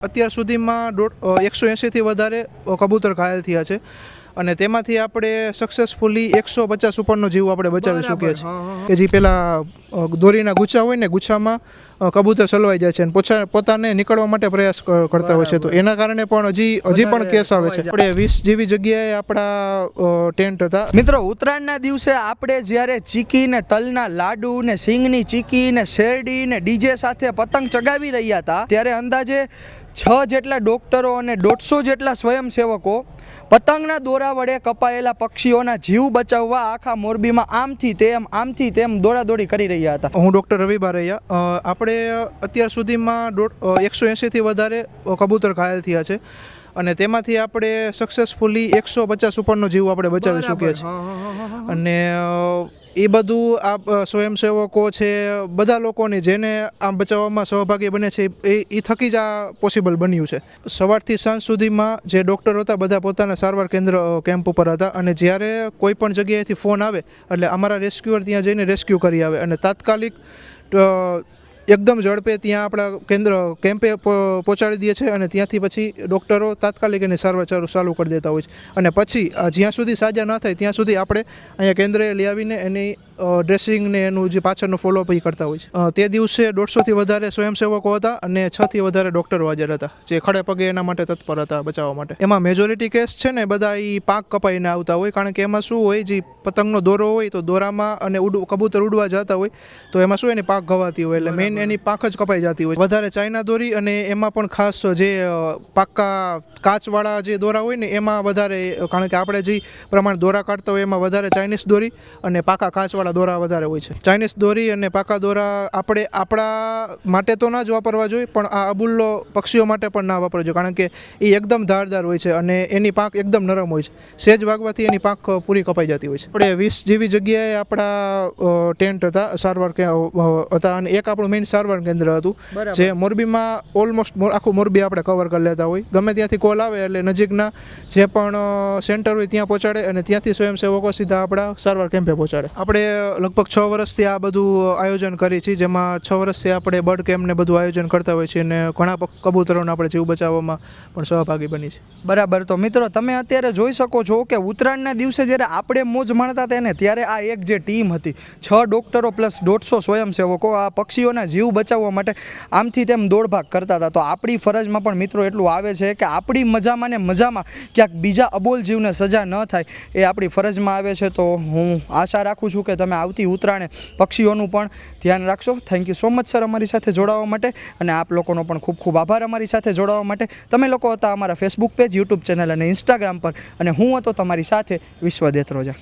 અત્યાર સુધીમાં 180થી વધારે કબૂતર ઘાયલ થયા છે અને તેમાંથી આપણે સક્સેસફુલી 150 ઉપરનો જીવ આપણે બચાવી શકીએ છીએ કે જે પેલા દોરીના ગુચ્છા હોય ને ગુચ્છામાં કબૂતર સલવાઈ જાય છે અને પોતાને નીકળવા માટે પ્રયાસ કરતા હોય છે તો એના કારણે પણ હજી પણ કેસ આવે છે. આપણે 20 જેવી જગ્યાએ આપણા ટેન્ટ હતા. મિત્રો, ઉત્તરાયણના દિવસે આપણે જ્યારે ચીકી ને તલના લાડુ ને સિંગની ચીકી ને શેરડી ને ડીજે સાથે પતંગ ચગાવી રહ્યા હતા ત્યારે અંદાજે 6 જેટલા ડોક્ટરો અને 150 જેટલા સ્વયંસેવકો પતંગના દોરા વડે કપાયેલા પક્ષીઓના જીવ બચાવવા આખા મોરબીમાં આમથી તેમ દોડાદોડી કરી રહ્યા હતા. હું ડૉક્ટર રવિ બારૈયા. આપણે અત્યાર સુધીમાં 180થી વધારે કબૂતર ઘાયલ થયા છે અને તેમાંથી આપણે સક્સેસફુલી 150 ઉપરનો જીવ આપણે બચાવી શકીએ છીએ અને એ બધું આ સ્વયંસેવકો છે બધા લોકોની જેને આમ બચાવવામાં સહભાગી બને છે એ થકી જ આ પોસિબલ બન્યું છે. સવારથી સાંજ સુધીમાં જે ડૉક્ટર હતા બધા પોતાના સારવાર કેમ્પ ઉપર હતા અને જ્યારે કોઈ પણ જગ્યાએથી ફોન આવે એટલે અમારા રેસ્ક્યુઅર ત્યાં જઈને રેસ્ક્યુ કરી આવે અને તાત્કાલિક એકદમ ઝડપે ત્યાં આપણા કેમ્પે પહોંચાડી દે છે અને ત્યાંથી પછી ડૉક્ટરો તાત્કાલિક એની સારવાર ચાલુ કરી દેતા હોય છે અને પછી જ્યાં સુધી સાજા ન થાય ત્યાં સુધી આપણે અહીંયા કેન્દ્રએ લઈ આવીને એની ડ્રેસિંગ ને એનું જે પાછળનો ફોલોઅપ એ કરતા હોય છે. તે દિવસે 150થી વધારે સ્વયંસેવકો હતા અને 6થી વધારે ડૉક્ટરો હાજર હતા જે ખડે પગે એના માટે તત્પર હતા બચાવવા માટે. એમાં મેજોરિટી કેસ છે ને બધા એ પાંખ કપાઈને આવતા હોય કારણ કે એમાં શું હોય જે પતંગનો દોરો હોય તો દોરામાં અને કબૂતર ઉડવા જતા હોય તો એમાં શું એની પાંખ ઘવાતી હોય એટલે મેઇન એની પાંખ જ કપાઈ જતી હોય. વધારે ચાઇના દોરી અને એમાં પણ ખાસ જે પાક્કા કાચવાળા જે દોરા હોય ને એમાં વધારે કારણ કે આપણે જે પ્રમાણે દોરા કાઢતા હોય એમાં વધારે ચાઇનીઝ દોરી અને પાકા કાચવાળા દોરા વધારે હોય છે. ચાઇનીઝ દોરી અને પાકા દોરા આપણે આપણા માટે તો ના જ વાપરવા જોઈએ પણ આ અબુલ્લો પક્ષીઓ માટે પણ ના વાપરવા જોઈએ કારણ કે એ એકદમ ધારદાર હોય છે અને એની પાંખ એકદમ નરમ હોય છે. સેજ વાગવાથી એની પાંખ પૂરી કપાઈ જતી હોય છે. આપણે 20 જેવી જગ્યાએ આપણા ટેન્ટ હતા સારવાર હતા અને એક આપણું મેઇન સારવાર કેન્દ્ર હતું જે મોરબીમાં ઓલમોસ્ટ આખું મોરબી આપણે કવર કરી લેતા હોય. ગમે ત્યાંથી કોલ આવે એટલે નજીકના જે પણ સેન્ટર હોય ત્યાં પહોંચાડે અને ત્યાંથી સ્વયંસેવકો સીધા આપણા સારવાર કેમ્પે પહોંચાડે. આપણે લગભગ 6 વર્ષથી આ બધું આયોજન કરી છે જેમાં 6 વર્ષથી આપણે બર્ડ કેમ્પને બધું આયોજન કરતા હોય છે અને ઘણા કબૂતરોને આપણે જીવ બચાવવામાં પણ સહભાગી બની છે. બરાબર. તો મિત્રો, તમે અત્યારે જોઈ શકો છો કે ઉત્તરાયણના દિવસે જ્યારે આપણે મોજ માણતા હતા ને ત્યારે આ એક જે ટીમ હતી 6 ડૉક્ટરો પ્લસ 150 સ્વયંસેવકો આ પક્ષીઓના જીવ બચાવવા માટે આમથી તેમ દોડભાગ કરતા હતા. તો આપણી ફરજમાં પણ મિત્રો એટલું આવે છે કે આપણી મજામાં ને મજામાં ક્યાંક બીજા અબોલ જીવને સજા ન થાય એ આપણી ફરજમાં આવે છે. તો હું આશા રાખું છું કે તમે આવતી ઉત્તરાયણે પક્ષીઓનું પણ ધ્યાન રાખશો. Thank you so much sir અમારી સાથે જોડાવા માટે અને આપ લોકોનો પણ ખૂબ ખૂબ આભાર અમારી સાથે જોડાવા માટે. તમે લોકો હતા અમારા ફેસબુક પેજ, યુટ્યુબ ચેનલ અને ઇન્સ્ટાગ્રામ પર અને હું હતો તમારી સાથે વિશ્વ દેત્રોજા.